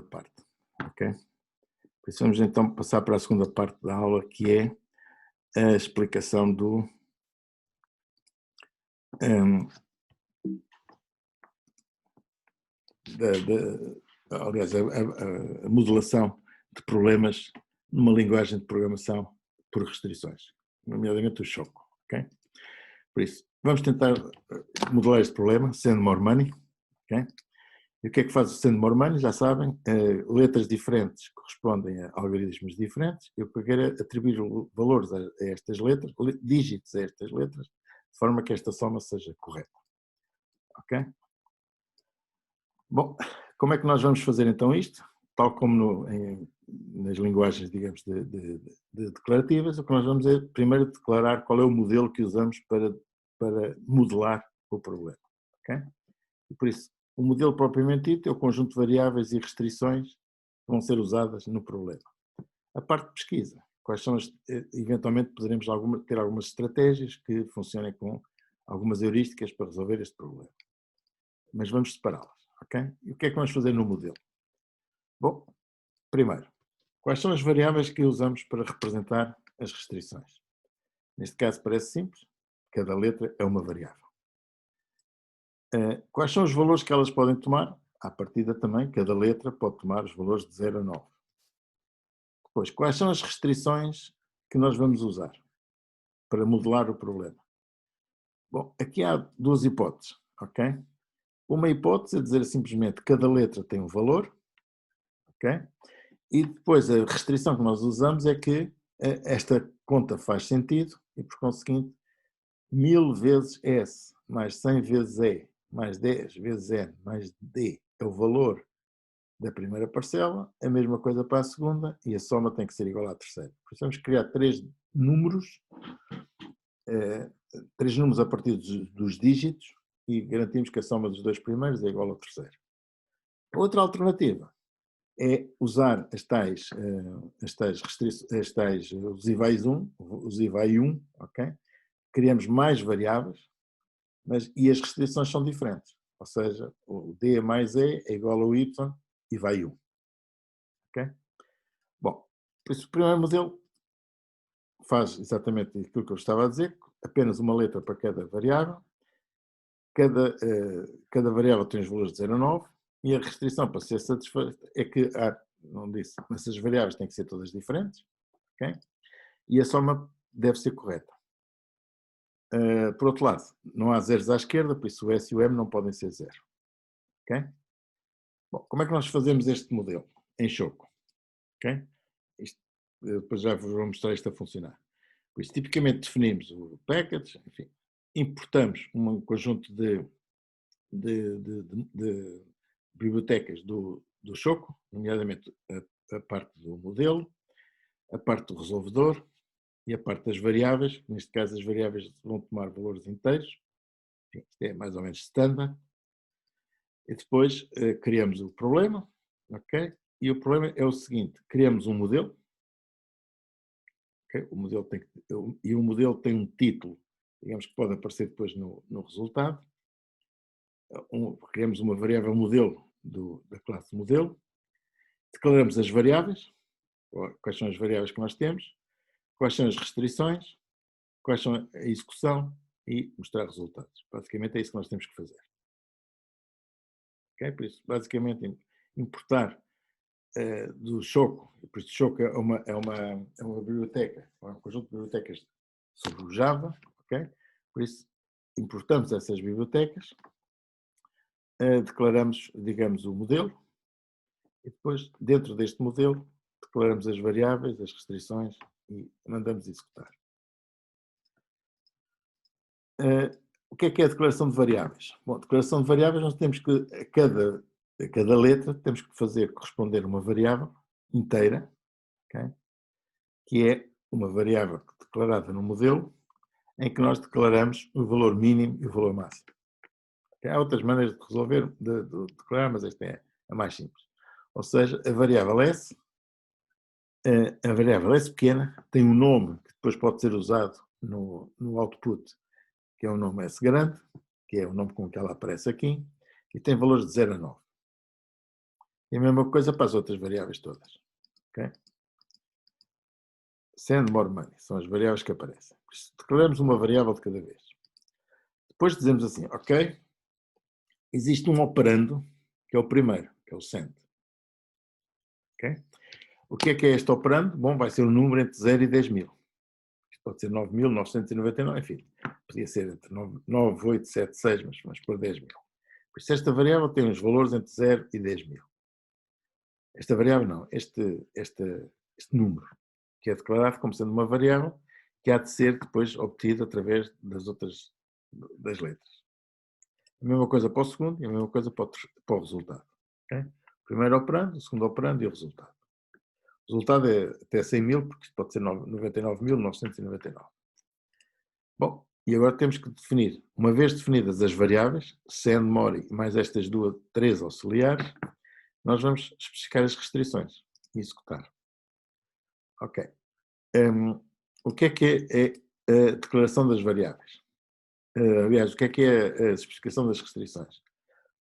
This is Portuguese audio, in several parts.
parte, ok? Por isso vamos então passar para a segunda parte da aula, que é a explicação hum, aliás, a modelação de problemas numa linguagem de programação por restrições, nomeadamente o choque, ok? Por isso, vamos tentar modelar este problema, send more money, ok? E o que é que faz o send more money? Já sabem, letras diferentes correspondem a algoritmos diferentes. Eu quero é atribuir valores a estas letras, dígitos a estas letras, de forma que esta soma seja correta, ok? Bom, como é que nós vamos fazer então isto? Tal como nas linguagens, digamos, de declarativas, o que nós vamos é primeiro declarar qual é o modelo que usamos para modelar o problema, ok? E por isso, o modelo propriamente dito é o conjunto de variáveis e restrições que vão ser usadas no problema. A parte de pesquisa, quais são eventualmente poderemos ter algumas estratégias que funcionem com algumas heurísticas para resolver este problema. Mas vamos separá-las, ok? E o que é que vamos fazer no modelo? Bom, primeiro, quais são as variáveis que usamos para representar as restrições? Neste caso parece simples, cada letra é uma variável. Quais são os valores que elas podem tomar? À partida também, cada letra pode tomar os valores de 0 a 9. Depois, quais são as restrições que nós vamos usar para modelar o problema? Bom, aqui há duas hipóteses, ok? Uma hipótese é dizer simplesmente que cada letra tem um valor, ok? E depois a restrição que nós usamos é que esta conta faz sentido e, por conseguinte, 1000 vezes S mais 100 vezes E mais 10 vezes N mais D é o valor da primeira parcela, a mesma coisa para a segunda e a soma tem que ser igual à terceira. Por isso vamos criar três números a partir dos dígitos e garantimos que a soma dos dois primeiros é igual ao terceiro. Outra alternativa é usar os IVAI 1, ok? Criamos mais variáveis, e as restrições são diferentes. Ou seja, o D mais E é igual ao Y e vai 1. Ok? Bom, por isso o primeiro modelo faz exatamente aquilo que eu estava a dizer, apenas uma letra para cada variável, cada variável tem os valores de 0 a 9, e a restrição para ser satisfeita é que não disse, essas variáveis têm que ser todas diferentes, ok? E a soma deve ser correta. Por outro lado, não há zeros à esquerda, por isso o S e o M não podem ser zero. Ok? Bom, como é que nós fazemos este modelo? Em choco. Ok? Depois já vos vou mostrar isto a funcionar. Por isso, tipicamente definimos o package, enfim, importamos um conjunto de bibliotecas do choco, nomeadamente a parte do modelo, a parte do resolvedor e a parte das variáveis. Neste caso, as variáveis vão tomar valores inteiros. Enfim, isto é mais ou menos standard. E depois criamos o problema, ok? E o problema é o seguinte: criamos um modelo, okay? O modelo tem um título, digamos que pode aparecer depois no resultado. Criamos uma variável modelo da classe modelo, declaramos as variáveis, quais são as variáveis que nós temos, quais são as restrições, quais são a execução e mostrar resultados. Basicamente é isso que nós temos que fazer. Okay? Por isso, basicamente, importar do Choco, por isso Choco é uma biblioteca, é um conjunto de bibliotecas sobre o Java, ok? Por isso, importamos essas bibliotecas, declaramos, digamos, o modelo, e depois, dentro deste modelo, declaramos as variáveis, as restrições e mandamos executar. O que é a declaração de variáveis? Bom, a declaração de variáveis nós temos que, a cada letra, temos que fazer corresponder uma variável inteira, okay? Que é uma variável declarada no modelo, em que nós declaramos o valor mínimo e o valor máximo. Okay? Há outras maneiras de resolver, de declarar, mas esta é a mais simples. Ou seja, a variável S pequena tem um nome que depois pode ser usado no output, que é o nome S grande, que é o nome com que ela aparece aqui, e tem valores de 0 a 9. E a mesma coisa para as outras variáveis todas. Okay? Send more money, são as variáveis que aparecem. Declaramos uma variável de cada vez. Depois dizemos assim, ok, existe um operando, que é o primeiro, que é o send. Okay? O que é este operando? Bom, vai ser um número entre 0 e 10 mil. Isto pode ser 9.999, enfim, podia ser entre 9, 8, 7, 6, mas vamos pôr 10 mil. Por isso esta variável tem os valores entre 0 e 10 mil. Esta variável não, este número, que é declarado como sendo uma variável que há de ser depois obtida através das letras. A mesma coisa para o segundo e a mesma coisa para o resultado. Okay? O primeiro operando, o segundo operando e o resultado. O resultado é até 100 mil, porque pode ser 99.999. Bom, e agora temos que definir, uma vez definidas as variáveis, send, more e mais estas três auxiliares, nós vamos especificar as restrições e executar. Ok. O que é a declaração das variáveis? Aliás, o que é a especificação das restrições?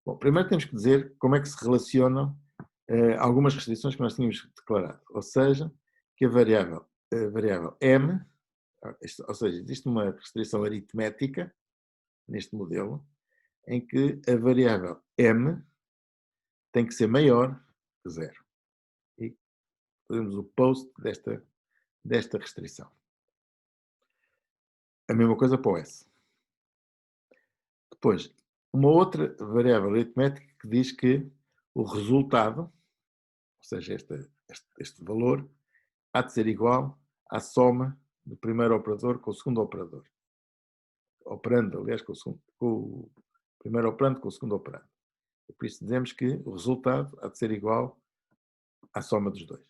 Bom, primeiro temos que dizer como é que se relacionam algumas restrições que nós tínhamos declarado. Ou seja, que a variável m, ou seja, existe uma restrição aritmética neste modelo, em que a variável m tem que ser maior que 0. E fazemos o post desta restrição. A mesma coisa para o s. Depois, uma outra variável aritmética que diz que o resultado, ou seja, este valor, há de ser igual à soma do primeiro operador com o segundo operador. Operando, aliás, com o primeiro operando com o segundo operando. E por isso dizemos que o resultado há de ser igual à soma dos dois.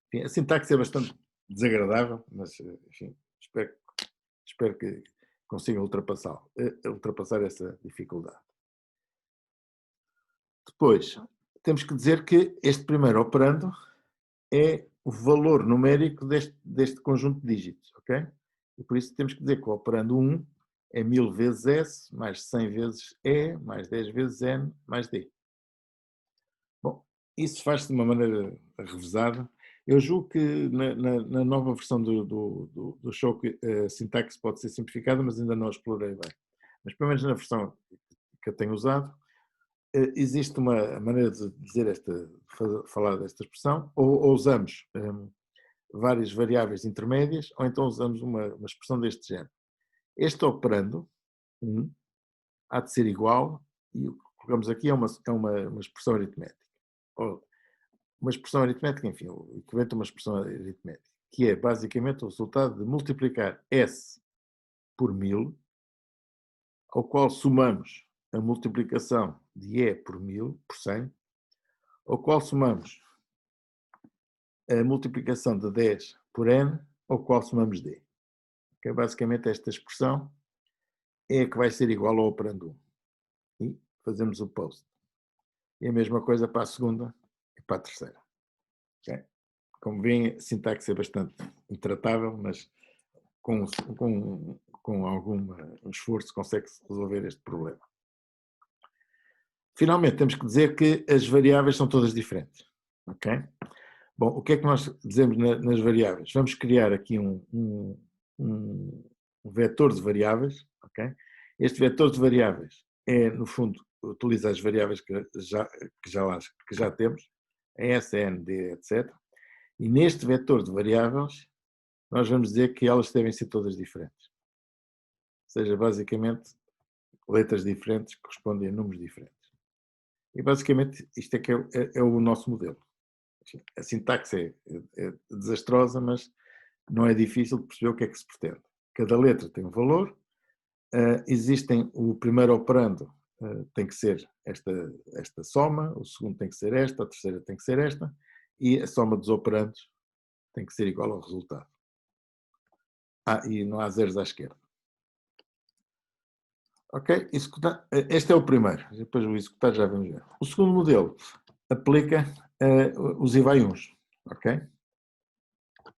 Enfim, a sintaxe é bastante desagradável, mas enfim, espero que consigam ultrapassar essa dificuldade. Depois, temos que dizer que este primeiro operando é o valor numérico deste conjunto de dígitos, ok? E por isso temos que dizer que o operando 1 é 1000 vezes S, mais 100 vezes E, mais 10 vezes N, mais D. Bom, isso faz-se de uma maneira revezada. Eu julgo que na nova versão do show a sintaxe pode ser simplificada, mas ainda não a explorei bem. Mas pelo menos na versão que eu tenho usado, existe uma maneira de dizer falar desta expressão, ou usamos várias variáveis intermédias, ou então usamos uma expressão deste género. Este operando, há de ser igual, e o que colocamos aqui é uma expressão aritmética. Ou uma expressão aritmética, enfim, o equivalente a uma expressão aritmética, que é basicamente o resultado de multiplicar S por 1000, ao qual somamos a multiplicação de E por 1000, por 100, ao qual somamos a multiplicação de 10 por N, ao qual somamos D. Okay? Basicamente esta expressão é a que vai ser igual ao operando 1. E fazemos o post. E a mesma coisa para a segunda e para a terceira. Okay? Como veem, a sintaxe é bastante intratável, mas com algum esforço consegue-se resolver este problema. Finalmente, temos que dizer que as variáveis são todas diferentes. Ok? Bom, o que é que nós dizemos nas variáveis? Vamos criar aqui um vetor de variáveis. Okay? Este vetor de variáveis é, no fundo, utiliza as variáveis que já temos, S, N, D, etc. E neste vetor de variáveis, nós vamos dizer que elas devem ser todas diferentes. Ou seja, basicamente, letras diferentes correspondem a números diferentes. E basicamente isto é que é o nosso modelo. A sintaxe é desastrosa, mas não é difícil de perceber o que é que se pretende. Cada letra tem um valor, o primeiro operando tem que ser esta soma, o segundo tem que ser esta, a terceira tem que ser esta, e a soma dos operandos tem que ser igual ao resultado. E não há zeros à esquerda. Ok? Este é o primeiro. Depois o executar já vamos ver. O segundo modelo aplica os I vai uns. Ok?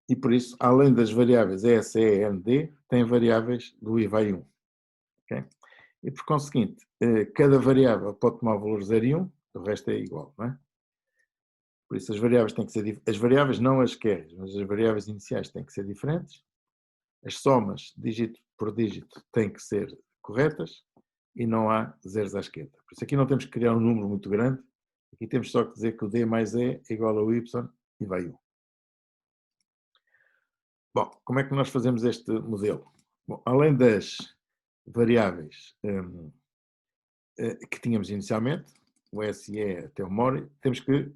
E por isso, além das variáveis S, E, N, D, tem variáveis do I vai 1. Ok? E por conseguinte, cada variável pode tomar o valor 0 e 1, o resto é igual, não é? Por isso as variáveis têm que ser as variáveis, não as carries, mas as variáveis iniciais têm que ser diferentes. As somas, dígito por dígito, têm que ser corretas e não há zeros à esquerda. Por isso aqui não temos que criar um número muito grande, aqui temos só que dizer que o D mais E é igual ao Y e vai 1. Bom, como é que nós fazemos este modelo? Bom, além das variáveis que tínhamos inicialmente, o S e E até o Mori, temos que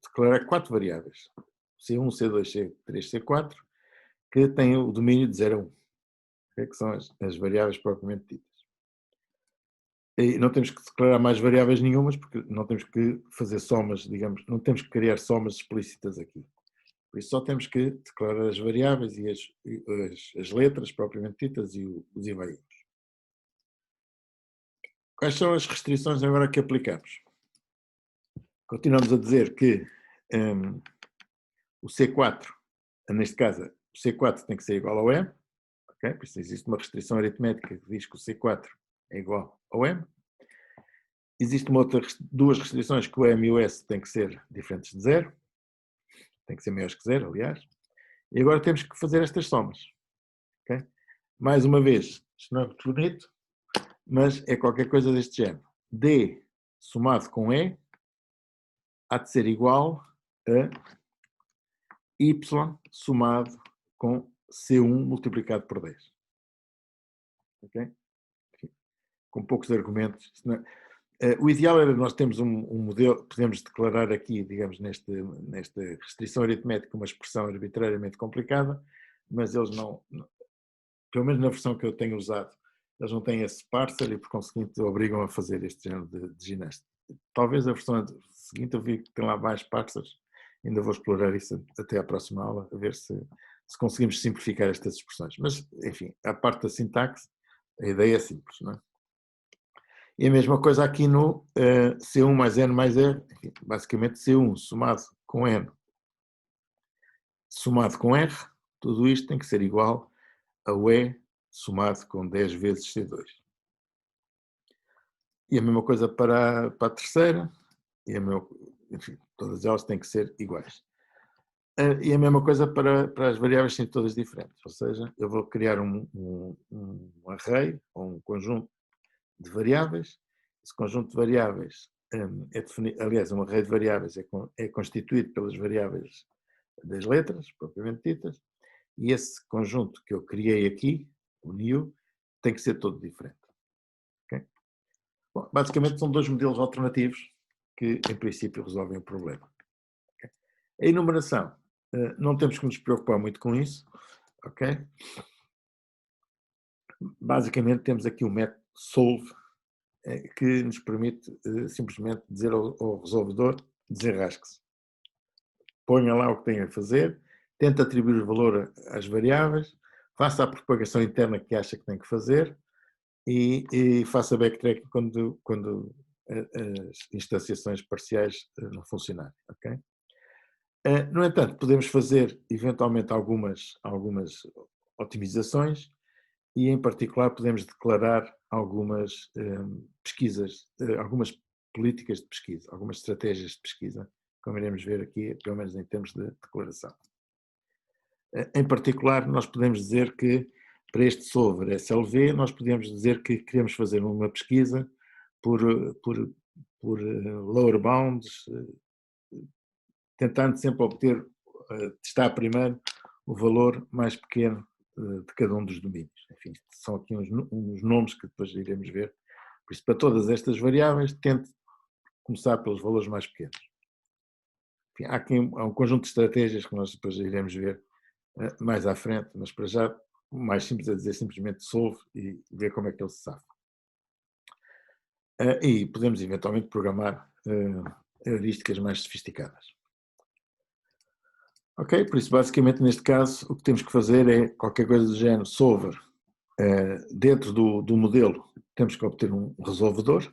declarar 4 variáveis, C1, C2, C3, C4, que têm o domínio de 0 a 1, que são as variáveis propriamente ditas. E não temos que declarar mais variáveis nenhumas, porque não temos que fazer somas, digamos, não temos que criar somas explícitas aqui. Por isso só temos que declarar as variáveis e as letras propriamente ditas e os e-mails. Quais são as restrições agora que aplicamos? Continuamos a dizer que o C4, neste caso, o C4 tem que ser igual ao M, okay? Por isso existe uma restrição aritmética que diz que o C4 é igual ao M. Existem duas restrições, que o M e o S têm que ser diferentes de 0, têm que ser maiores que 0, aliás. E agora temos que fazer estas somas. Okay? Mais uma vez, isto não é muito bonito, mas é qualquer coisa deste género. D somado com E há de ser igual a Y somado com C1 multiplicado por 10. Okay? Com poucos argumentos. O ideal era nós termos um modelo, podemos declarar aqui, digamos, nesta restrição aritmética, uma expressão arbitrariamente complicada, mas eles não, pelo menos na versão que eu tenho usado, eles não têm esse parser e, por conseguinte, obrigam a fazer este género de ginástica. Talvez a versão seguinte eu vi que tem lá mais parsers, ainda vou explorar isso até à próxima aula, a ver se conseguimos simplificar estas expressões. Mas, enfim, a parte da sintaxe, a ideia é simples, não é? E a mesma coisa aqui no C1 mais N mais R, enfim, basicamente C1 somado com N somado com R, tudo isto tem que ser igual ao E somado com 10 vezes C2. E a mesma coisa para a terceira, e enfim, todas elas têm que ser iguais. E a mesma coisa para as variáveis serem todas diferentes, ou seja, eu vou criar um array, ou um conjunto de variáveis. Esse conjunto de variáveis é definido, aliás, um array de variáveis é constituído pelas variáveis das letras, propriamente ditas, e esse conjunto que eu criei aqui, o new, tem que ser todo diferente. Okay? Bom, basicamente são dois modelos alternativos que, em princípio, resolvem o problema. Okay? A enumeração, não temos que nos preocupar muito com isso, ok? Basicamente temos aqui o método solve, que nos permite simplesmente dizer ao resolvedor, desenrasque-se. Ponha lá o que tem a fazer, tenta atribuir o valor às variáveis, faça a propagação interna que acha que tem que fazer e faça backtracking quando as instanciações parciais não funcionarem. Okay? No entanto, podemos fazer eventualmente algumas otimizações e, em particular, podemos declarar algumas pesquisas, algumas políticas de pesquisa, algumas estratégias de pesquisa, como iremos ver aqui, pelo menos em termos de declaração. Em particular, nós podemos dizer que, para este solver SLV, nós podemos dizer que queremos fazer uma pesquisa por lower bounds, tentando sempre obter, testar primeiro o valor mais pequeno de cada um dos domínios. Enfim, são aqui uns nomes que depois iremos ver. Por isso, para todas estas variáveis, tente começar pelos valores mais pequenos. Enfim, há um conjunto de estratégias que nós depois iremos ver mais à frente, mas para já o mais simples é dizer simplesmente solve e ver como é que ele se safa. E podemos eventualmente programar heurísticas mais sofisticadas. Ok, por isso basicamente neste caso o que temos que fazer é qualquer coisa do género solver. Dentro do modelo temos que obter um resolvedor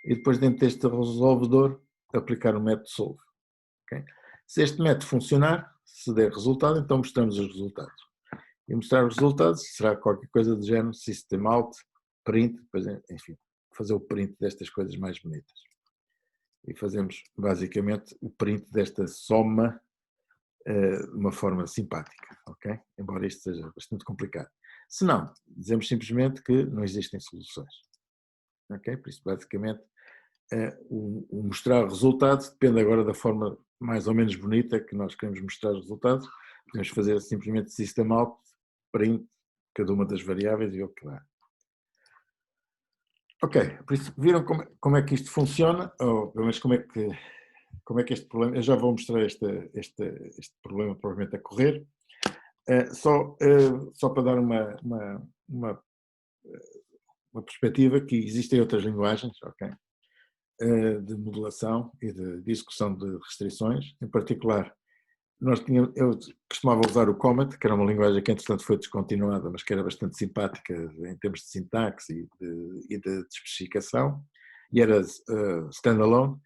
e depois dentro deste resolvedor aplicar o método solve. Okay? Se este método funcionar, se der resultado, então mostramos os resultados. E mostrar os resultados será qualquer coisa do género system out, print, depois, enfim, fazer o print destas coisas mais bonitas. e fazemos basicamente o print desta soma de uma forma simpática, ok? Embora isto seja bastante complicado. Se não, dizemos simplesmente que não existem soluções, ok? Por isso, basicamente, o mostrar resultados depende agora da forma mais ou menos bonita que nós queremos mostrar os resultados. Podemos fazer simplesmente system out, print, cada uma das variáveis e o que dá. Ok, por isso viram como é que isto funciona, ou pelo menos como é que este problema, eu já vou mostrar este problema provavelmente a correr. Só para dar uma perspectiva que existem outras linguagens, ok? De modelação e de execução de restrições. Em particular, eu costumava usar o Comet, que era uma linguagem que entretanto foi descontinuada, mas que era bastante simpática em termos de sintaxe e de especificação, e era standalone,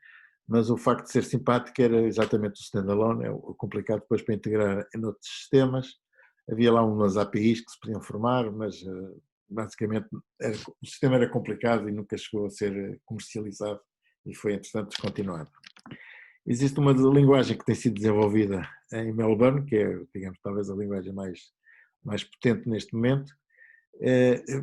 mas o facto de ser simpática era exatamente o standalone, é o complicado depois para integrar em outros sistemas. Havia lá umas APIs que se podiam formar, mas basicamente o sistema era complicado e nunca chegou a ser comercializado e foi, entretanto, descontinuado. Existe uma linguagem que tem sido desenvolvida em Melbourne, que é, digamos, talvez a linguagem mais potente neste momento,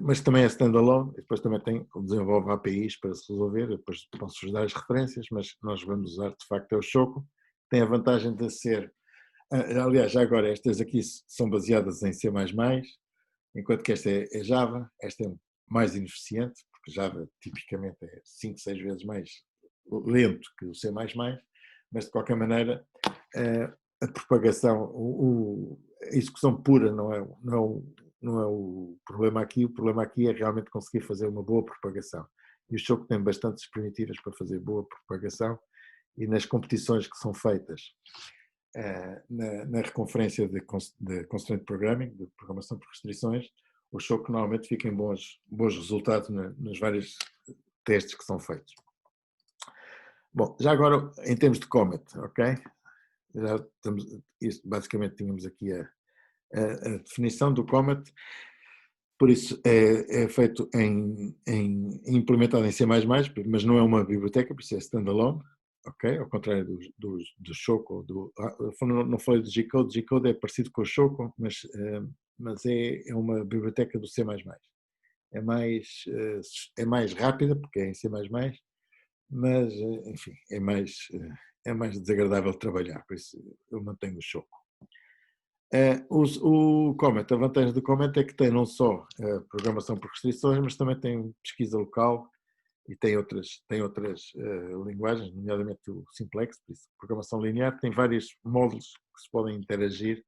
mas também é standalone, e depois também desenvolve APIs para se resolver, depois posso-vos dar as referências, mas nós vamos usar de facto é o Choco, tem a vantagem de ser, aliás, já agora estas aqui são baseadas em C++, enquanto que esta é Java, esta é mais ineficiente, porque Java tipicamente é 5, 6 vezes mais lento que o C++, mas de qualquer maneira a propagação, a execução pura não é o problema aqui. O problema aqui é realmente conseguir fazer uma boa propagação. E o Choco tem bastantes primitivas para fazer boa propagação, e nas competições que são feitas na reconferência de Constraint Programming, de programação por restrições, o Choco normalmente fica em bons resultados nos vários testes que são feitos. Bom, já agora em termos de Comet, ok? Já estamos, basicamente tínhamos aqui a definição do Comet, por isso é feito implementado em C++, mas não é uma biblioteca, por isso é standalone, ok? Ao contrário do Choco, não falei do G-Code, G-Code é parecido com o Choco, mas é uma biblioteca do C++. É mais rápida, porque é em C++, mas, enfim, é mais desagradável de trabalhar, por isso eu mantenho o Choco. O Comet, a vantagem do Comet é que tem não só programação por restrições, mas também tem pesquisa local e tem outras linguagens, nomeadamente o Simplex, por isso, programação linear, tem vários módulos que se podem interagir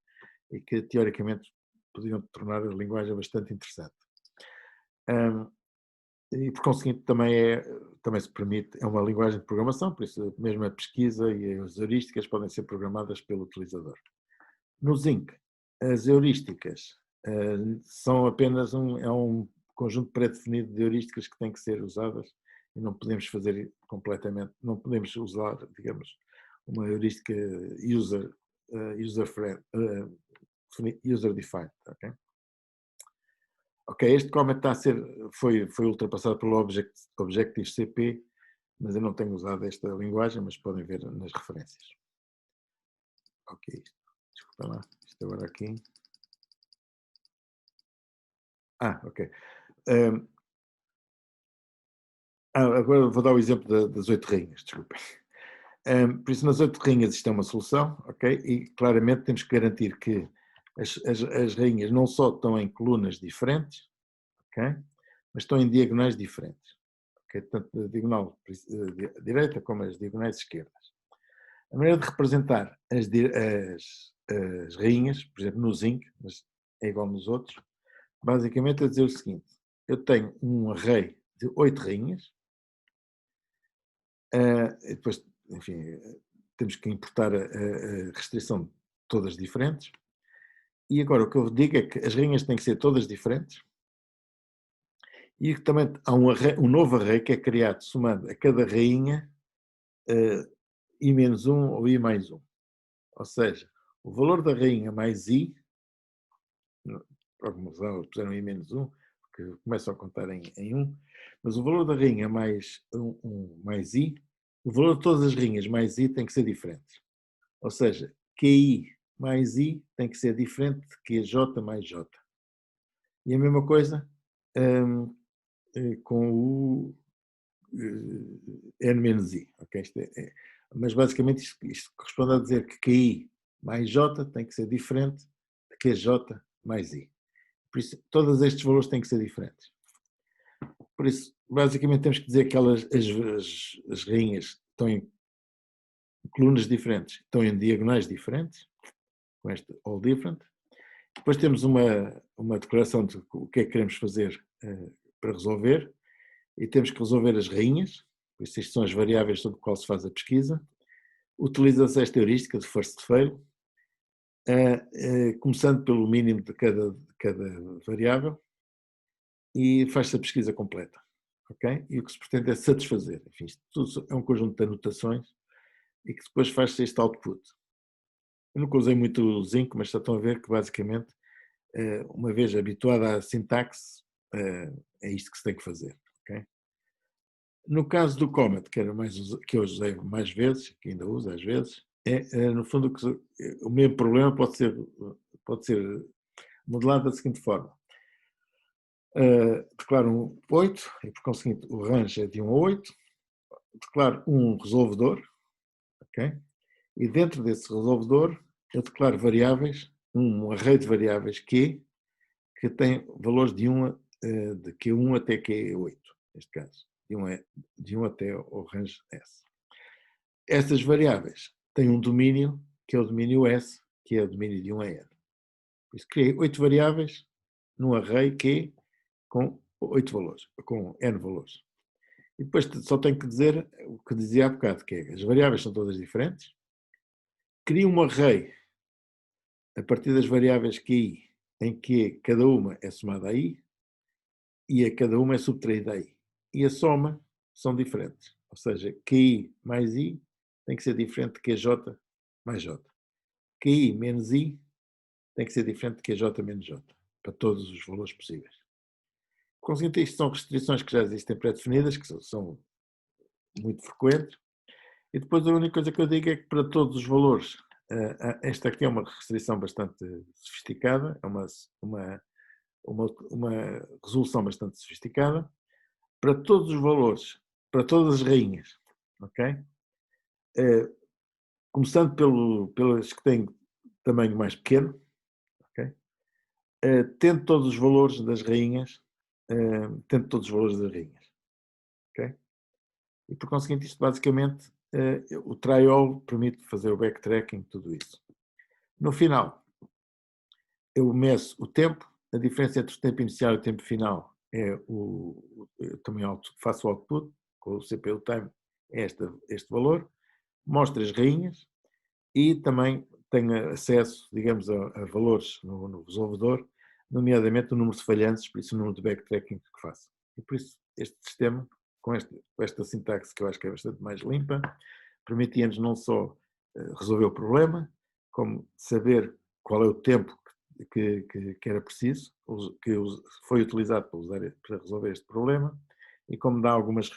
e que teoricamente podiam tornar a linguagem bastante interessante. E por conseguinte também se permite, é uma linguagem de programação, por isso mesmo a pesquisa e as heurísticas podem ser programadas pelo utilizador. No Zinc, as heurísticas são apenas um conjunto pré-definido de heurísticas que têm que ser usadas e não podemos fazer completamente, não podemos usar, digamos, uma heurística user-defined, ok? Ok, este Comet foi ultrapassado pelo Objective-C, mas eu não tenho usado esta linguagem, mas podem ver nas referências. Ok, desculpa lá, isto agora aqui. Ok. Agora vou dar o exemplo das 8 rainhas, desculpem. Por isso, nas 8 rainhas isto é uma solução, ok? E claramente temos que garantir que as rainhas não só estão em colunas diferentes, ok? Mas estão em diagonais diferentes, ok? Tanto a diagonal direita como as diagonais esquerdas. A maneira de representar as rainhas, por exemplo, no Zinc, mas é igual nos outros, basicamente é dizer o seguinte: eu tenho um array de 8 rainhas, e depois, enfim, temos que importar a restrição todas diferentes, e agora o que eu digo é que as rainhas têm que ser todas diferentes, e que também há um novo array que é criado somando a cada rainha i-1 ou i+1. Ou seja, o valor da rainha mais i, por alguma razão eles puseram i-1, porque começam a contar em 1, mas o valor da rainha mais i o valor de todas as linhas mais I tem que ser diferente. Ou seja, QI mais I tem que ser diferente de QJ mais J. E a mesma coisa com o N menos I. Okay? Mas basicamente isto corresponde a dizer que QI mais J tem que ser diferente de QJ mais I. Por isso, todos estes valores têm que ser diferentes. Por isso, basicamente temos que dizer que as linhas estão em colunas diferentes, estão em diagonais diferentes, com este all different. Depois temos uma declaração de o que é que queremos fazer para resolver, e temos que resolver as rainhas, por isso isto são as variáveis sobre as quais se faz a pesquisa. Utiliza-se esta heurística de first fail, começando pelo mínimo de cada variável, e faz-se a pesquisa completa. Okay? E o que se pretende é satisfazer. Enfim, isto tudo é um conjunto de anotações e que depois faz-se este output. Eu nunca usei muito o Zinc, mas já estão a ver que basicamente, uma vez habituada à sintaxe, é isto que se tem que fazer. Okay? No caso do Comet, que eu usei mais vezes, que ainda uso às vezes, no fundo o mesmo problema pode ser modelado da seguinte forma. Declaro um 8, e por conseguinte o range é de 1 a 8, declaro um resolvedor, ok? E dentro desse resolvedor eu declaro variáveis, um array de variáveis Q, que tem valores de Q1 até Q8, neste caso, de 1 até o range S. Estas variáveis têm um domínio, que é o domínio S, que é o domínio de 1 a N. Por isso criei 8 variáveis num array Q com 8 valores, com N valores. E depois só tenho que dizer o que dizia há bocado, que é as variáveis são todas diferentes. Crio um array a partir das variáveis QI, em que cada uma é somada a I e a cada uma é subtraída a I. E a soma são diferentes. Ou seja, QI mais I tem que ser diferente de QJ mais J. QI menos I tem que ser diferente de QJ menos J, para todos os valores possíveis. Conseguinte, isto são restrições que já existem pré-definidas, que são muito frequentes, e depois a única coisa que eu digo é que para todos os valores, esta aqui é uma restrição bastante sofisticada, é uma resolução bastante sofisticada, para todos os valores, para todas as rainhas, ok? Começando pelas que têm tamanho mais pequeno, ok? Tendo todos os valores das rainhas, ok? E por conseguinte isto basicamente, o try-all permite fazer o backtracking, tudo isso. No final, eu meço o tempo, a diferença entre o tempo inicial e o tempo final eu também faço o output, com o CPU time, é este valor, mostro as rainhas e também tenho acesso, digamos, a valores no resolvedor, nomeadamente o número de falhanços, por isso o número de backtracking que faço. E por isso este sistema, com esta sintaxe que eu acho que é bastante mais limpa, permitia-nos não só resolver o problema, como saber qual é o tempo que era preciso, que foi utilizado para resolver este problema, e como dá algumas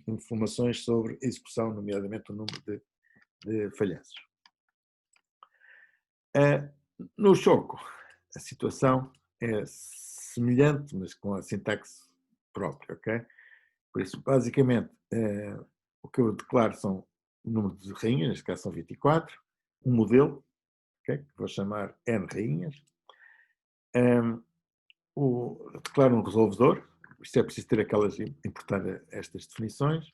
informações sobre a execução, nomeadamente o número de falhanços. No Choco, a situação é semelhante, mas com a sintaxe própria, ok? Por isso, basicamente, o que eu declaro são o número de rainhas, neste caso são 24, um modelo, okay, que vou chamar N rainhas. Declaro um resolvedor, isto é preciso ter importar estas definições,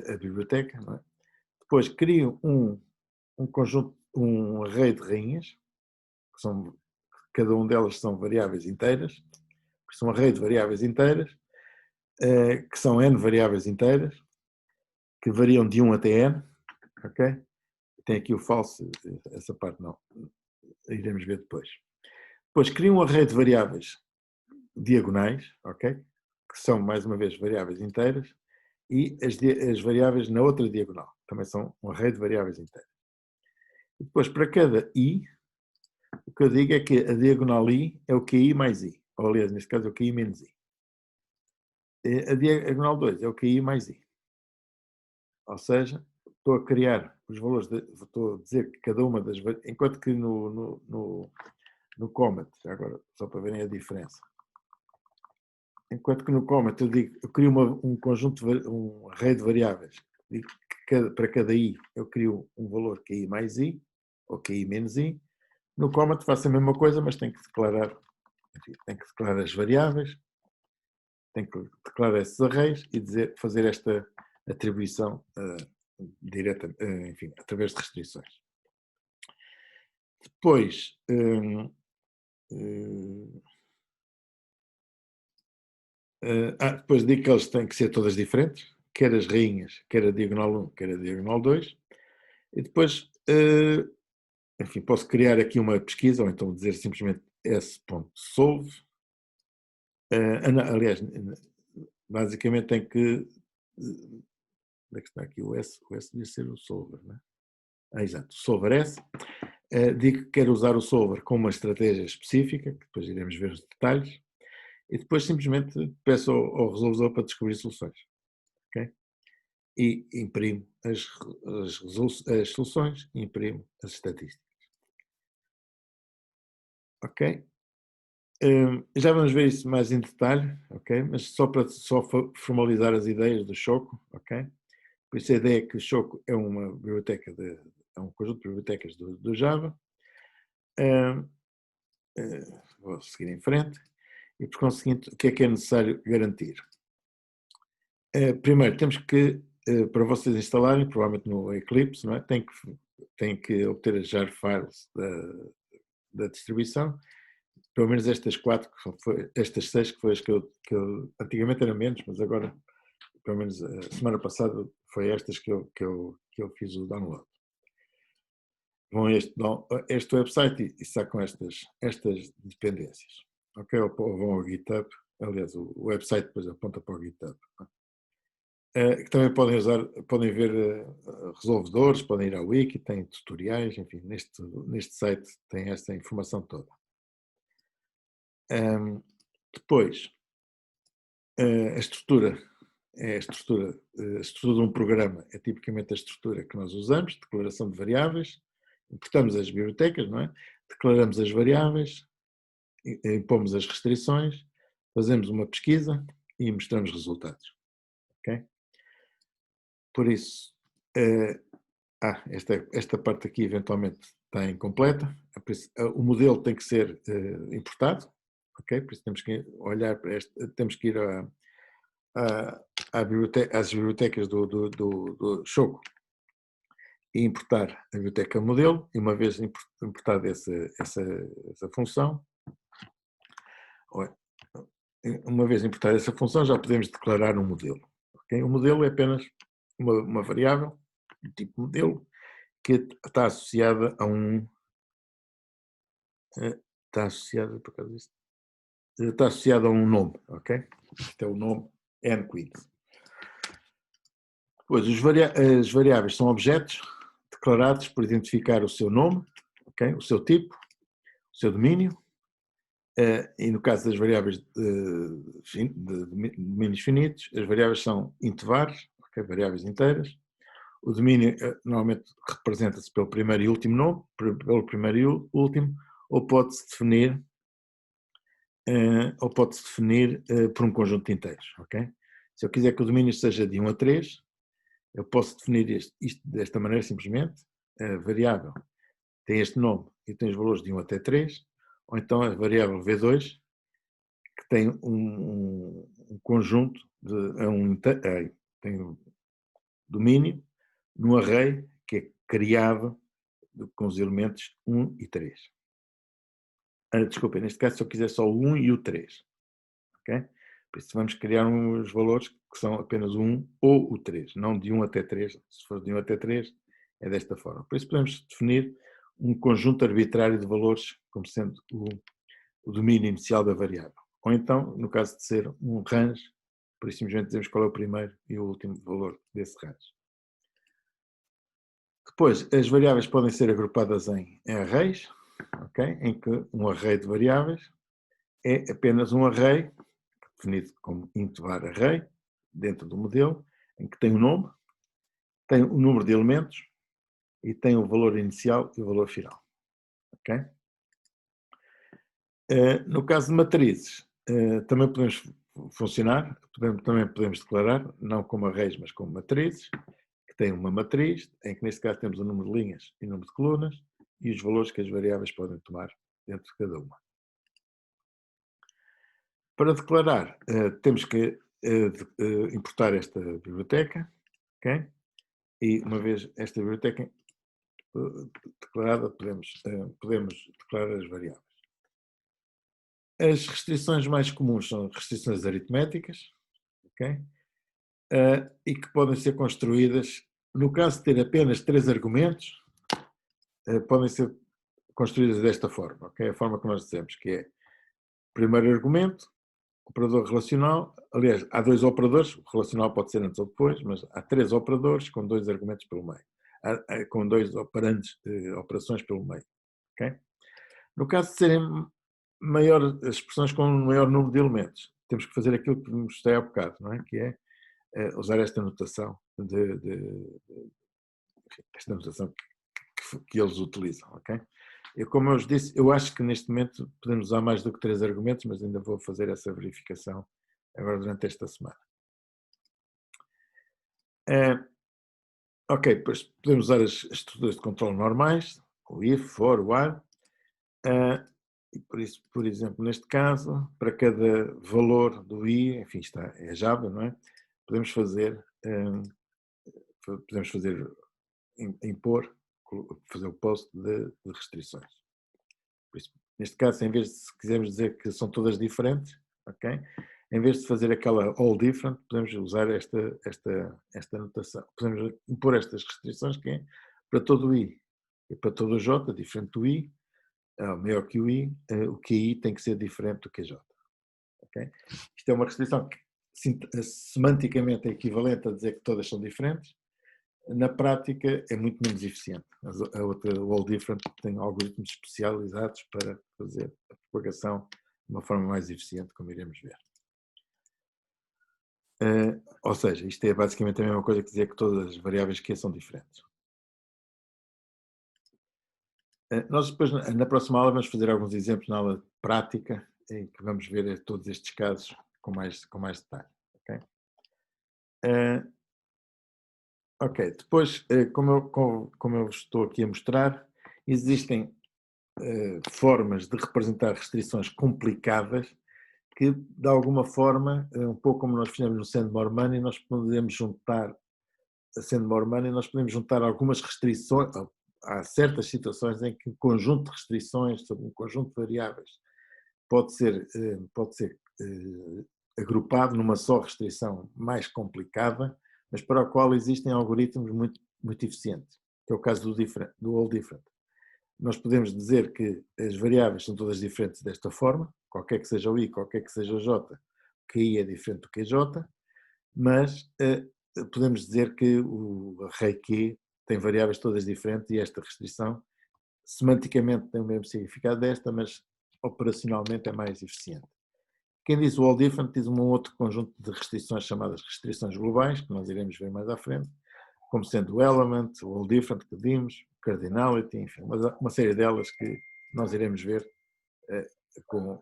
a biblioteca, não é? Depois crio um conjunto, um array de rainhas, cada uma delas são variáveis inteiras, são um array de variáveis inteiras, que são N variáveis inteiras, que variam de 1 até N, ok? Tem aqui o falso, essa parte não, iremos ver depois. Depois crio um array de variáveis diagonais, ok? Que são, mais uma vez, variáveis inteiras, e as variáveis na outra diagonal, também são um array de variáveis inteiras. E depois, para cada I, o que eu digo é que a diagonal I é o QI mais I, ou aliás, neste caso é o QI menos I. A diagonal 2 é o QI mais I. Ou seja, estou a criar os valores, estou a dizer que cada uma das, enquanto que no comment, já agora só para verem a diferença, enquanto que no comment eu crio um conjunto, um array de variáveis, digo que para cada i eu crio um valor que é i mais i, ou que é i menos i. No comment faço a mesma coisa, mas tenho que declarar, enfim, tenho que declarar as variáveis, tenho que declarar esses arrays e fazer esta atribuição direta, enfim, através de restrições. Depois, depois digo que eles têm que ser todas diferentes, quer as rainhas, quer a diagonal 1, quer a diagonal 2. E depois, enfim, posso criar aqui uma pesquisa, ou então dizer simplesmente s.solve. Aliás, basicamente tem que... Onde é que está aqui o S? O S devia ser o solver, não é? Exato, o solver S. Digo que quero usar o solver com uma estratégia específica, que depois iremos ver os detalhes, e depois simplesmente peço ao resolvedor para descobrir soluções. Okay? E imprimo as soluções e imprimo as estatísticas. Ok? Já vamos ver isso mais em detalhe, ok? Mas só para formalizar as ideias do Choco, ok? Por isso a ideia é que o Choco é uma biblioteca, é um conjunto de bibliotecas do Java. Vou seguir em frente. E por conseguinte, o que é necessário garantir? Primeiro, temos que, para vocês instalarem, provavelmente no Eclipse, não é? Tem que obter as jar files da distribuição, pelo menos estas 4, estas 6 que foi as que eu antigamente eram menos, mas agora, pelo menos a semana passada, foi estas que eu fiz o download. Vão a este website e sacam estas dependências. Ok? Ou vão ao GitHub, aliás, o website depois aponta para o GitHub. Que também podem ver resolvedores, podem ir ao wiki, tem tutoriais, enfim, neste site tem esta informação toda. Depois, a estrutura de um programa é tipicamente a estrutura que nós usamos, declaração de variáveis, importamos as bibliotecas, não é? Declaramos as variáveis, impomos as restrições, fazemos uma pesquisa e mostramos resultados. Ok? Por isso, esta parte aqui eventualmente está incompleta. O modelo tem que ser importado, ok? Por isso temos que olhar para temos que ir às bibliotecas do Choco e importar a biblioteca modelo, e uma vez importada essa função, já podemos declarar um modelo. Okay? O modelo é apenas uma variável, do tipo modelo, que está associada a um... Está associada, por causa disto, está associada a um nome, ok? Este é o nome nQueens. Depois, as variáveis são objetos declarados por identificar o seu nome, okay? O seu tipo, o seu domínio, e no caso das variáveis de domínios finitos, as variáveis são intervalos, okay? Variáveis inteiras. O domínio normalmente representa-se pelo primeiro e último nome, pelo primeiro e último, ou pode-se definir por um conjunto de inteiros, ok? Se eu quiser que o domínio seja de 1 a 3, eu posso definir isto desta maneira simplesmente. A variável tem este nome e tem os valores de 1 até 3, ou então a variável V2, que tem um conjunto tem um domínio num array que é criado com os elementos 1 e 3. Desculpa, neste caso se eu quiser só o 1 e o 3. Ok? Por isso vamos criar uns valores que são apenas o 1 ou o 3, não de 1 até 3. Se for de 1 até 3, é desta forma. Por isso podemos definir um conjunto arbitrário de valores como sendo o domínio inicial da variável. Ou então, no caso de ser um range, por isso simplesmente dizemos qual é o primeiro e o último valor desse range. Depois, as variáveis podem ser agrupadas em arrays, okay? Em que um array de variáveis é apenas um array, definido como int var array, dentro do modelo, em que tem um nome, tem o número de elementos e tem o valor inicial e o valor final. Ok? No caso de matrizes, também podemos funcionar, também podemos declarar, não como arrays, mas como matrizes, que tem uma matriz, em que neste caso temos o número de linhas e o número de colunas, e os valores que as variáveis podem tomar dentro de cada uma. Para declarar, temos que importar esta biblioteca, ok? E uma vez esta biblioteca declarada, podemos declarar as variáveis. As restrições mais comuns são restrições aritméticas, ok? E que podem ser construídas, no caso de ter apenas 3 argumentos, podem ser construídas desta forma, ok? A forma que nós dizemos, que é primeiro argumento, operador relacional, aliás, há 2 operadores, o relacional pode ser antes ou depois, mas há 3 operadores com 2 argumentos pelo meio, com 2 operandes, operações pelo meio, ok? No caso de serem as expressões com um maior número de elementos, temos que fazer aquilo que mostrei há bocado, não é? Que é usar esta notação esta notação que eles utilizam, ok? Como eu vos disse, eu acho que neste momento podemos usar mais do que 3 argumentos, mas ainda vou fazer essa verificação agora durante esta semana. Ok, depois podemos usar as estruturas de controle normais, o if, for, while, e por isso, por exemplo, neste caso, para cada valor do i, enfim, é Java, não é? Podemos fazer impor, fazer o post de restrições. Por isso, neste caso, em vez de, se quisermos dizer que são todas diferentes, ok? Em vez de fazer aquela all different, podemos usar esta notação. Podemos impor estas restrições que é para todo o i e para todo o j, diferente do i, maior que o QI tem que ser diferente do QJ. Okay? Isto é uma restrição que semanticamente é equivalente a dizer que todas são diferentes. Na prática é muito menos eficiente. A outra, o All Different, tem algoritmos especializados para fazer a propagação de uma forma mais eficiente, como iremos ver. Ou seja, isto é basicamente a mesma coisa que dizer que todas as variáveis Q são diferentes. Nós depois, na próxima aula, vamos fazer alguns exemplos na aula prática, em que vamos ver todos estes casos com mais detalhe. Ok, ok, depois, como eu estou aqui a mostrar, existem formas de representar restrições complicadas que, de alguma forma, um pouco como nós fizemos no Send More Money, nós podemos juntar algumas restrições. Há certas situações em que um conjunto de restrições sobre um conjunto de variáveis pode ser agrupado numa só restrição mais complicada, mas para o qual existem algoritmos muito, muito eficientes, que é o caso do All Different. Nós podemos dizer que as variáveis são todas diferentes desta forma, qualquer que seja o i, qualquer que seja o j, que i é diferente do que j, mas podemos dizer que o array q tem variáveis todas diferentes e esta restrição semanticamente tem o mesmo significado desta, mas operacionalmente é mais eficiente. Quem diz o All Different diz um outro conjunto de restrições chamadas restrições globais, que nós iremos ver mais à frente, como sendo o Element, o All Different que vimos, Cardinality, enfim, uma série delas que nós iremos ver com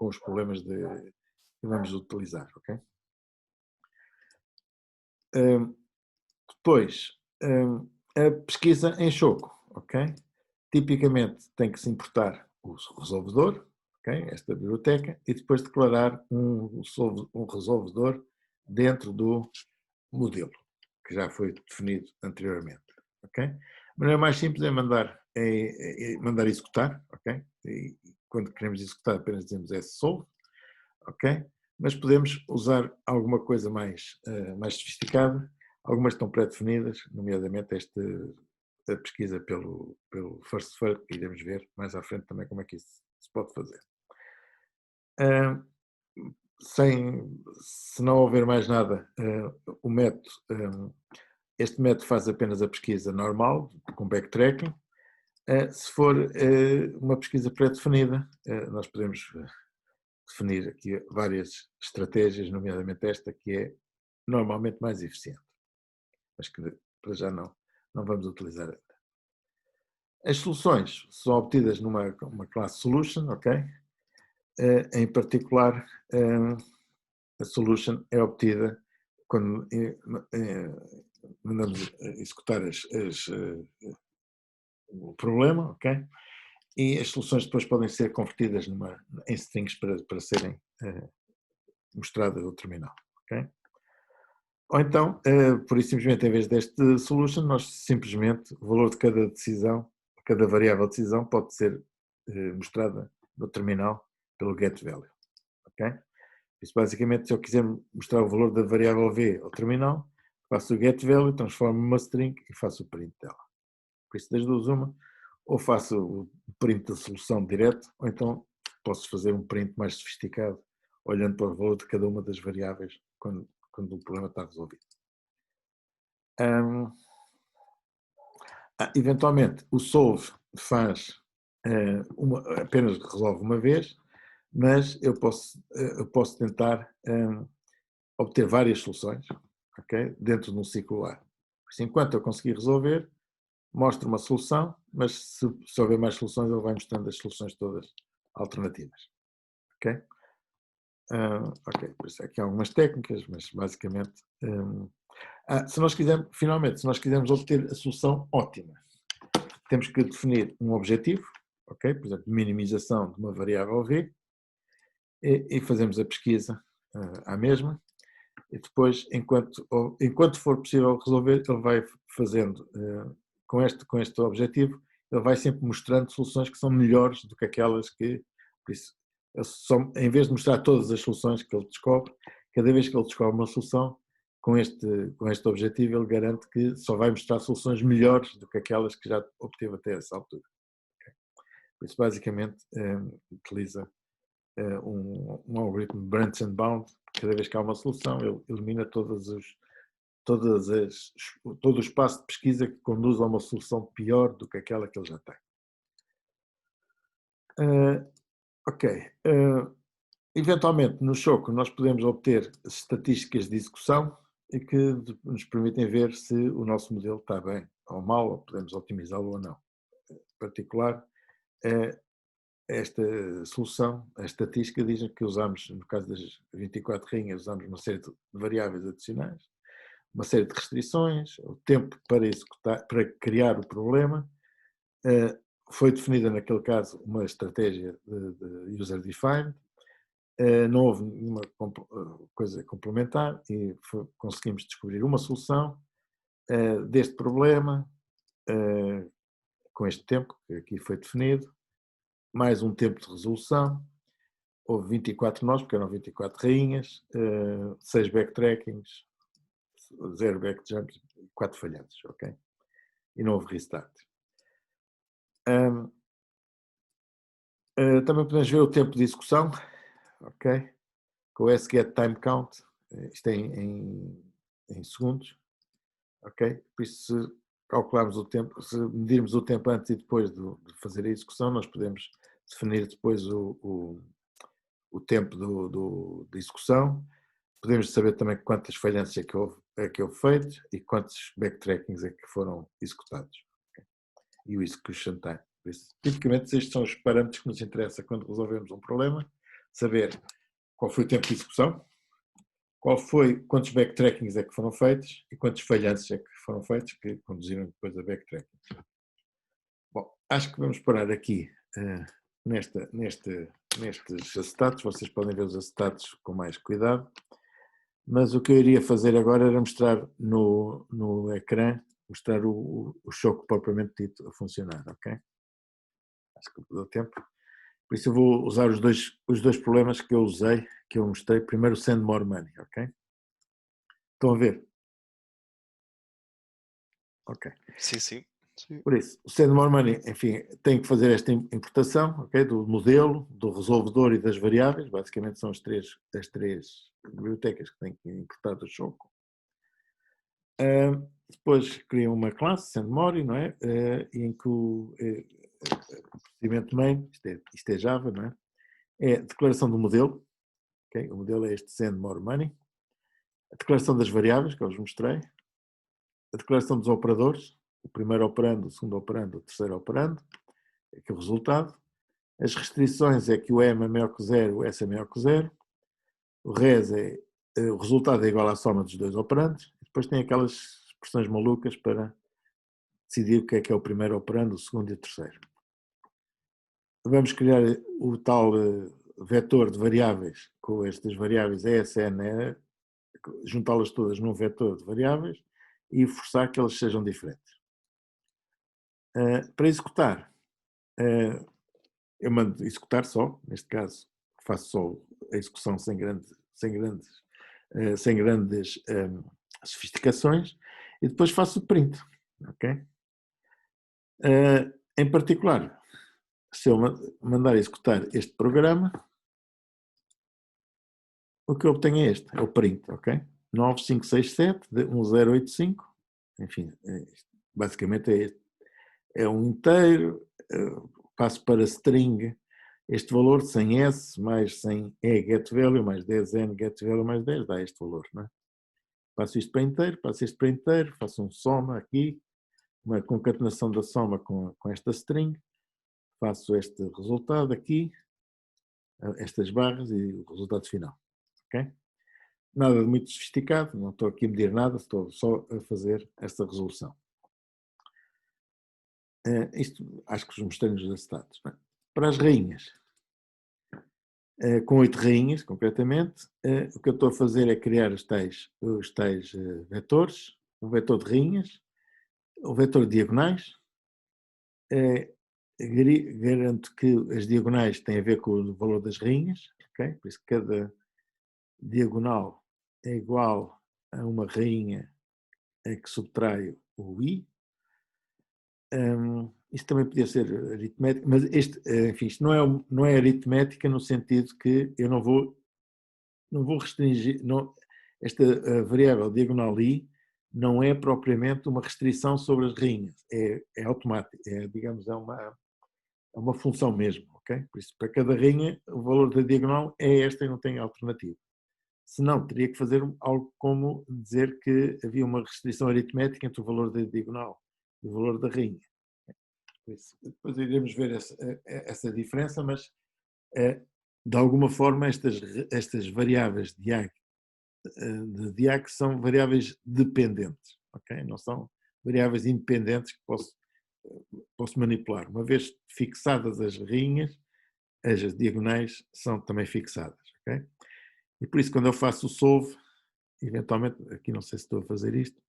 os problemas que vamos utilizar, ok? Depois, a pesquisa em choco, ok? Tipicamente tem que se importar o resolvedor, okay? Esta biblioteca, e depois declarar um resolvedor dentro do modelo, que já foi definido anteriormente, ok? A maneira mais simples é mandar executar, ok? E quando queremos executar apenas dizemos solve, ok? Mas podemos usar alguma coisa mais sofisticada. Algumas estão pré-definidas, nomeadamente a pesquisa pelo first first, que iremos ver mais à frente também como é que isso se pode fazer. Se não houver mais nada, o método, este método faz apenas a pesquisa normal, com backtracking. Se for uma pesquisa pré-definida, nós podemos definir aqui várias estratégias, nomeadamente esta, que é normalmente mais eficiente, mas que para já não vamos utilizar ainda. As soluções são obtidas numa classe solution, ok? Em particular, a solution é obtida quando mandamos executar o problema, ok? E as soluções depois podem ser convertidas em strings para serem mostradas no terminal, ok? Ou então, por isso simplesmente, em vez deste solution, nós simplesmente, o valor de cada decisão, cada variável de decisão pode ser mostrada no terminal pelo getValue, ok? Isso basicamente, se eu quiser mostrar o valor da variável v ao terminal, faço o getValue, transformo uma string e faço o print dela. Por isso, das duas uma, ou faço o print da solução direto, ou então posso fazer um print mais sofisticado, olhando para o valor de cada uma das variáveis quando o problema está resolvido. Eventualmente, o solve faz apenas resolve uma vez, mas eu posso tentar obter várias soluções, okay, dentro de um ciclo A. Por isso, enquanto eu conseguir resolver, mostro uma solução, mas se houver mais soluções, ele vai mostrando as soluções todas alternativas. Ok? Ok, por isso aqui há algumas técnicas, mas basicamente... se nós quisermos obter a solução ótima, temos que definir um objetivo, ok? Por exemplo, minimização de uma variável v, e fazemos a pesquisa à mesma, e depois, enquanto for possível resolver, ele vai fazendo, com este objetivo, ele vai sempre mostrando soluções que são melhores do que aquelas que, por isso, em vez de mostrar todas as soluções que ele descobre, cada vez que ele descobre uma solução, com este objetivo, ele garante que só vai mostrar soluções melhores do que aquelas que já obteve até essa altura. Okay? Por isso, basicamente, utiliza um algoritmo branch and bound. Cada vez que há uma solução, ele elimina todo o espaço de pesquisa que conduz a uma solução pior do que aquela que ele já tem. Ok. Eventualmente, no Choco, nós podemos obter estatísticas de execução e que nos permitem ver se o nosso modelo está bem ou mal, ou podemos otimizá-lo ou não. Em particular, esta solução, a estatística, diz que usamos, no caso das 24 rainhas, usamos uma série de variáveis adicionais, uma série de restrições, o tempo para executar, para criar o problema. Foi definida, naquele caso, uma estratégia de user-defined. Não houve nenhuma coisa complementar e conseguimos descobrir uma solução deste problema com este tempo que aqui foi definido, mais um tempo de resolução. Houve 24 nós, porque eram 24 rainhas, 6 backtrackings, 0 backjumps, 4 falhantes, ok? E não houve restart. Também podemos ver o tempo de execução, ok? Com o sGetTime count, isto é em segundos, ok? Por isso, se calcularmos o tempo, se medirmos o tempo antes e depois de fazer a execução, nós podemos definir depois o tempo de execução. Podemos saber também quantas falhanças é que houve feitas e quantos backtrackings é que foram executados. Okay? E o execution time. Por isso, tipicamente, estes são os parâmetros que nos interessam quando resolvemos um problema. Saber qual foi o tempo de execução, quantos backtrackings é que foram feitos e quantos falhanças é que foram feitos que conduziram depois a backtracking. Bom, acho que vamos parar aqui nestes acetatos. Vocês podem ver os acetatos com mais cuidado. Mas o que eu iria fazer agora era mostrar no ecrã, mostrar o Choco propriamente dito a funcionar, ok? Acho que deu tempo. Por isso eu vou usar os dois problemas que eu usei, que eu mostrei. Primeiro o Send More Money, ok? Estão a ver? Ok. Sim, sim. Por isso, o Send More Money, enfim, tem que fazer esta importação, ok? Do modelo, do resolvedor e das variáveis. Basicamente são as três bibliotecas que têm que importar do Choco. Depois criam uma classe, SendMore, não é? Em que o procedimento main, isto é Java, não é? É a declaração do modelo, okay? O modelo é este SendMoreMoney. A declaração das variáveis, que eu vos mostrei. a declaração dos operadores, o primeiro operando, o segundo operando, o terceiro operando, aqui o resultado. As restrições é que o M é maior que zero, o S é maior que zero. O res é, o resultado é igual à soma dos dois operandos. E depois tem aquelas expressões malucas para decidir o que é o primeiro operando, o segundo e o terceiro. Vamos criar o tal vetor de variáveis com estas variáveis ESN, juntá-las todas num vetor de variáveis e forçar que elas sejam diferentes. Para executar, eu mando executar só, neste caso faço só a execução sem grandes sofisticações, e depois faço o print, ok? Em particular, se eu mandar executar este programa, o que eu obtenho é este, é o print, ok? 9567 de 1085, enfim, basicamente é este. É um inteiro, passo para string este valor, 100s mais 100e get value, mais 10n get value, mais 10, dá este valor, não é? Passo isto para inteiro, passo isto para inteiro, faço um soma aqui, uma concatenação da soma com esta string, faço este resultado aqui, estas barras e o resultado final, ok? Nada de muito sofisticado, não estou aqui a medir nada, estou só a fazer esta resolução. Isto acho que os mostrei nos acetatos. É? Para as rainhas, com 8 rainhas, concretamente, o que eu estou a fazer é criar os tais vetores, o vetor de rainhas, o vetor de diagonais. Garanto que as diagonais têm a ver com o valor das rainhas, ok? Por isso cada diagonal é igual a uma rainha que subtrai o i. Isto também podia ser aritmética, mas enfim, isto não é aritmética no sentido que eu não vou restringir, esta variável diagonal i não é propriamente uma restrição sobre as rainhas, é automático, digamos, é uma função mesmo, ok? Por isso, para cada rainha, o valor da diagonal é esta e não tem alternativa. Senão, teria que fazer algo como dizer que havia uma restrição aritmética entre o valor da diagonal e o valor da rainha. Depois iremos ver essa diferença, mas de alguma forma estas variáveis de Diag são variáveis dependentes, ok? Não são variáveis independentes que posso manipular. Uma vez fixadas as rainhas, as diagonais são também fixadas, ok? E por isso quando eu faço o solve, eventualmente, aqui não sei se estou a fazer isto,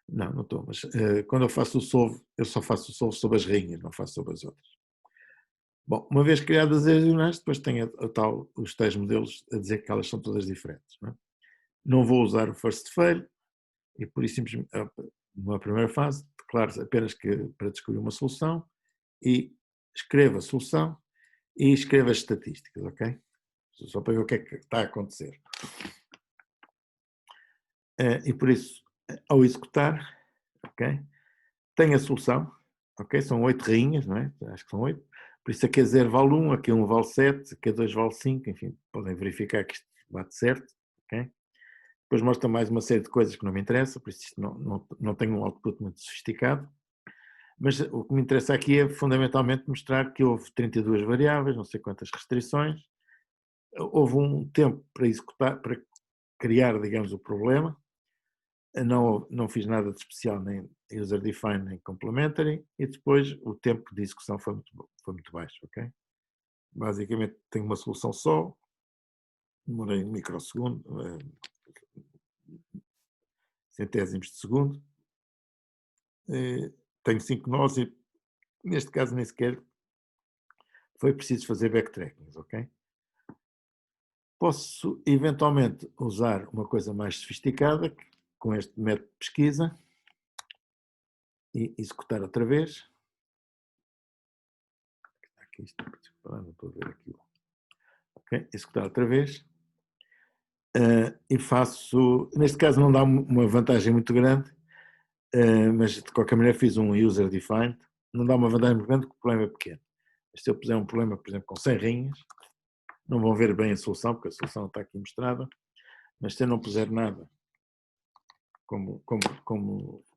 não estou, mas quando eu faço o solve, eu só faço o solve sobre as rainhas, não faço sobre as outras. Bom, uma vez criadas as diagonais, depois tem os tais modelos a dizer que elas são todas diferentes. Não vou usar o first fail, e por isso, simplesmente, numa primeira fase, declaro apenas que para descobrir uma solução e escrevo a solução e escrevo as estatísticas, ok? Só para ver o que é que está a acontecer. E por isso, ao executar, ok? Tenho a solução, ok? São 8 rainhas, não é? Acho que são 8. Por isso aqui a 0 vale 1, aqui 1 vale 7, aqui a 2 vale 5, enfim, podem verificar que isto bate certo, ok? Depois mostra mais uma série de coisas que não me interessa, por isso isto não tem um output muito sofisticado. Mas o que me interessa aqui é fundamentalmente mostrar que houve 32 variáveis, não sei quantas restrições, houve um tempo para executar, para criar, digamos, o problema, não fiz nada de especial, nem user-defined, nem complementary, e depois o tempo de execução foi muito baixo, ok? Basicamente tenho uma solução só, demorei um microsegundo, centésimos de segundo, tenho 5 nós e neste caso nem sequer foi preciso fazer backtracking, ok? Posso eventualmente usar uma coisa mais sofisticada com este método de pesquisa e executar outra vez. Aqui está, não estou a ver aqui. Ok, executar outra vez. E faço, neste caso não dá uma vantagem muito grande, mas de qualquer maneira fiz um user defined, não dá uma vantagem muito grande porque o problema é pequeno. Se eu puser um problema, por exemplo, com 100 rainhas, não vão ver bem a solução, porque a solução está aqui mostrada, mas se eu não puser nada como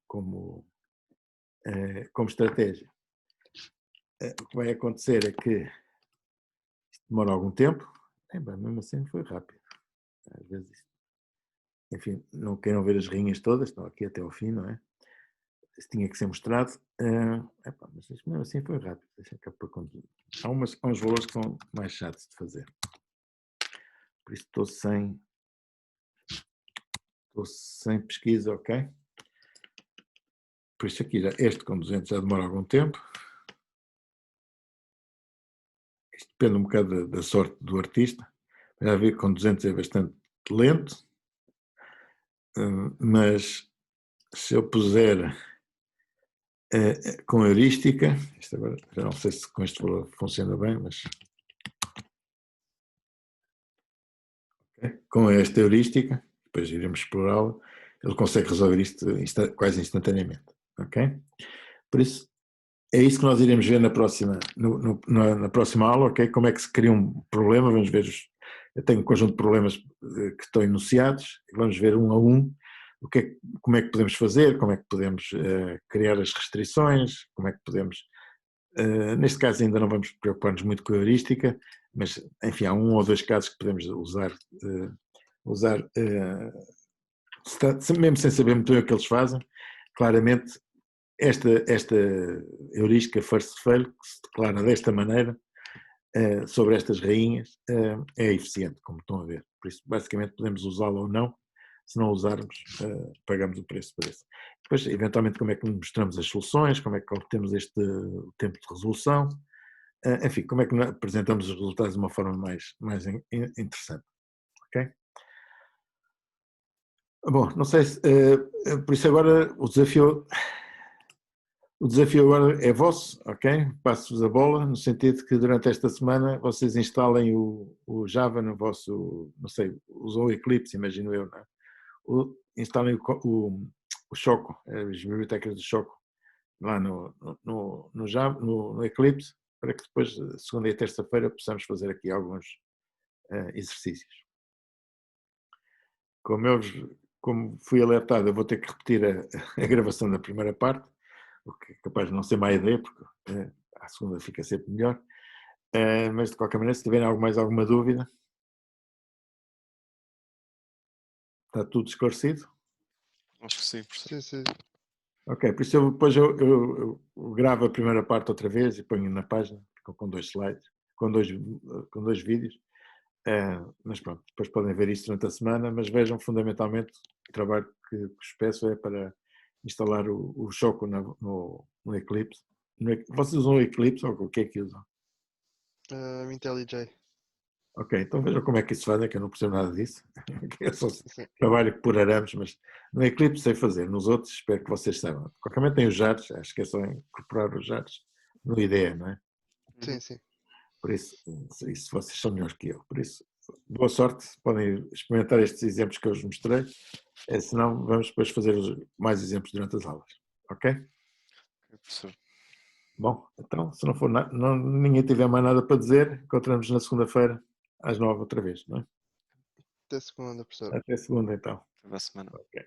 como estratégia. O que vai acontecer é que isto demora algum tempo, mesmo assim foi rápido. Às vezes, enfim, não queiram ver as rinhas todas, estão aqui até ao fim, não é? Isso tinha que ser mostrado, mas mesmo assim foi rápido. Há uns valores que são mais chatos de fazer. Por isso estou sem pesquisa, ok? Por isso aqui, este com 200 já demora algum tempo. Isto depende um bocado da sorte do artista. Já vi que com 200 é bastante lento, mas se eu puser com heurística, isto agora, já não sei se com este valor funciona bem, mas com esta heurística, depois iremos explorá-la, ele consegue resolver isto quase instantaneamente, ok? Por isso, é isso que nós iremos ver na próxima aula, ok? Como é que se cria um problema, vamos ver, eu tenho um conjunto de problemas que estão enunciados, vamos ver um a um, como é que podemos fazer, como é que podemos criar as restrições, como é que podemos, neste caso ainda não vamos preocupar-nos muito com a heurística, mas enfim, há um ou dois casos que podemos usar mesmo sem saber muito bem o que eles fazem. Claramente esta heurística first fail, que se declara desta maneira, sobre estas rainhas, é eficiente, como estão a ver. Por isso, basicamente, podemos usá-la ou não. Se não usarmos, pagamos o preço por isso. Depois, eventualmente, como é que mostramos as soluções, como é que obtemos este tempo de resolução, enfim, como é que apresentamos os resultados de uma forma mais interessante. Ok? Bom, não sei se, por isso agora o desafio agora é vosso, ok? Passo-vos a bola, no sentido que durante esta semana vocês instalem o Java no vosso, não sei, usam o Eclipse, imagino eu, não é? Instalem o Choco, as bibliotecas do Choco, lá no Java, no Eclipse, para que depois, segunda e terça-feira, possamos fazer aqui alguns exercícios. Como fui alertado, eu vou ter que repetir a gravação da primeira parte, o que é capaz de não ser má ideia, porque a segunda fica sempre melhor. Mas de qualquer maneira, se tiverem mais alguma dúvida, está tudo esclarecido? Acho que sim, professor. Sim. Ok, por isso depois eu gravo a primeira parte outra vez e ponho na página, com 2 slides, com dois vídeos. Mas pronto, depois podem ver isso durante a semana, mas vejam fundamentalmente o trabalho que vos peço é para instalar o Choco no Eclipse. Vocês usam o Eclipse ou o que é que usam? IntelliJ. Ok, então vejam como é que isso faz, é que eu não percebo nada disso. É só trabalho por arames, mas no Eclipse sei fazer, nos outros espero que vocês saibam. De qualquer maneira tem os JARs, acho que é só incorporar os JARs no IDE, não é? Sim. Por isso vocês são melhores que eu. Por isso, boa sorte, podem experimentar estes exemplos que eu vos mostrei, senão vamos depois fazer mais exemplos durante as aulas, ok? Professor. Bom, então, se não for ninguém tiver mais nada para dizer, encontramos na segunda-feira às 9 outra vez, não é? Até segunda, professor. Até segunda, então. Até a semana. Ok.